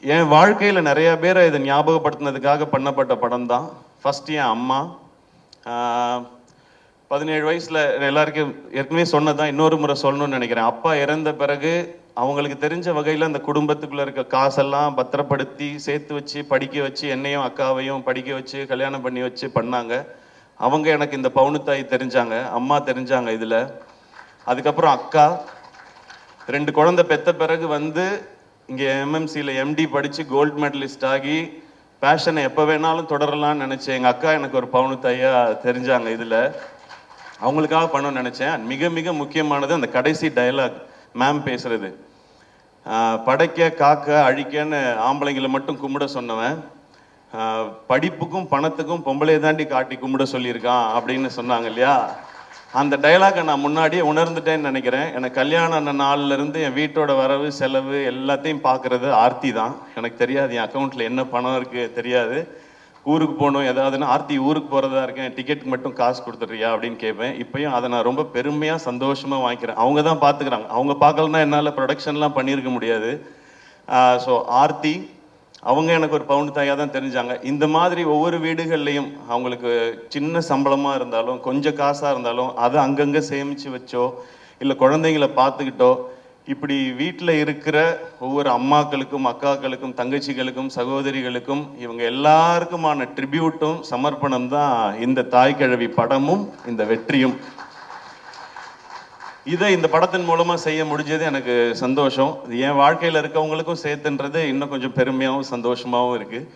என் வாழ்க்கையில் நிறைய பேரை இதை ஞாபகப்படுத்தினதுக்காக பண்ணப்பட்ட படம் தான். ஃபர்ஸ்ட் என் அம்மா. 17 வயசில் எல்லாருக்கும் ஏற்கனவே சொன்னதான், இன்னொரு முறை சொல்லணும்னு நினைக்கிறேன். அப்பா இறந்த பிறகு அவங்களுக்கு தெரிஞ்ச வகையில் அந்த குடும்பத்துக்குள்ளே இருக்க காசெல்லாம் பத்திரப்படுத்தி சேர்த்து வச்சு படிக்க வச்சு என்னையும் அக்காவையும் படிக்க வச்சு கல்யாணம் பண்ணி வச்சு பண்ணாங்க. அவங்க எனக்கு இந்த பவுனுத்தாய் தெரிஞ்சாங்க, அம்மா தெரிஞ்சாங்க இதில். அதுக்கப்புறம் அக்கா 2 குழந்தை பெற்ற பிறகு வந்து இங்கே எம்எம்சியில் எம்டி படித்து கோல்டு மெடலிஸ்ட் ஆகி பேஷனை எப்போ வேணாலும் தொடரலாம்னு நினச்சேன். எங்கள் அக்கா எனக்கு ஒரு பவுனுத்தாயாக தெரிஞ்சாங்க இதில். அவங்களுக்காக பண்ணணும்னு நினச்சேன். மிக மிக முக்கியமானது அந்த கடைசி டயலாக் மேம் பேசுகிறது. படைக்க காக்க அழிக்கன்னு ஆம்பளைங்களை மட்டும் கும்பிட சொன்னவன், படிப்புக்கும் பணத்துக்கும் பொம்பளையை தாண்டி காட்டி கும்பிட சொல்லியிருக்கான் அப்படின்னு சொன்னாங்க இல்லையா. அந்த டைலாகை நான் முன்னாடியே உணர்ந்துட்டேன்னு நினைக்கிறேன். எனக்கு கல்யாணம் ஆன நாள்லேருந்து என் வீட்டோட வரவு செலவு எல்லாத்தையும் பார்க்குறது ஆர்த்தி தான். எனக்கு தெரியாது என் அக்கௌண்ட்டில் என்ன பணம் இருக்குது தெரியாது. ஊருக்கு போகணும் ஏதாவதுன்னா, ஆர்த்தி ஊருக்கு போகிறதா இருக்கேன், டிக்கெட்டுக்கு மட்டும் காசு கொடுத்துட்றியா அப்படின்னு கேட்பேன். இப்போயும் அதை நான் ரொம்ப பெருமையாக சந்தோஷமாக வாங்கிக்கிறேன். அவங்க தான் பார்த்துக்கிறாங்க. அவங்க பார்க்கலன்னா என்னால் ப்ரொடக்ஷன்லாம் பண்ணியிருக்க முடியாது. ஸோ ஆர்த்தி அவங்க எனக்கு ஒரு பவுன் தாயாக தான் தெரிஞ்சாங்க. இந்த மாதிரி ஒவ்வொரு வீடுகள்லையும் அவங்களுக்கு சின்ன சம்பளமாக இருந்தாலும் கொஞ்சம் காசாக இருந்தாலும் அதை அங்கங்கே சேமித்து வச்சோ இல்லை குழந்தைங்களை பார்த்துக்கிட்டோ இப்படி வீட்டில் இருக்கிற ஒவ்வொரு அம்மாக்களுக்கும் அக்காக்களுக்கும் தங்கச்சிகளுக்கும் சகோதரிகளுக்கும் இவங்க எல்லாருக்குமான ட்ரிபியூட்டும் சமர்ப்பணம் தான் இந்த தாய்க்கிழவி படமும் இந்த வெற்றியும். இதை இந்த படத்தின் மூலமாக செய்ய முடிஞ்சது எனக்கு சந்தோஷம். என் வாழ்க்கையில் இருக்கவங்களுக்கும் சேர்த்துன்றது இன்னும் கொஞ்சம் பெருமையாகவும் சந்தோஷமாகவும் இருக்குது.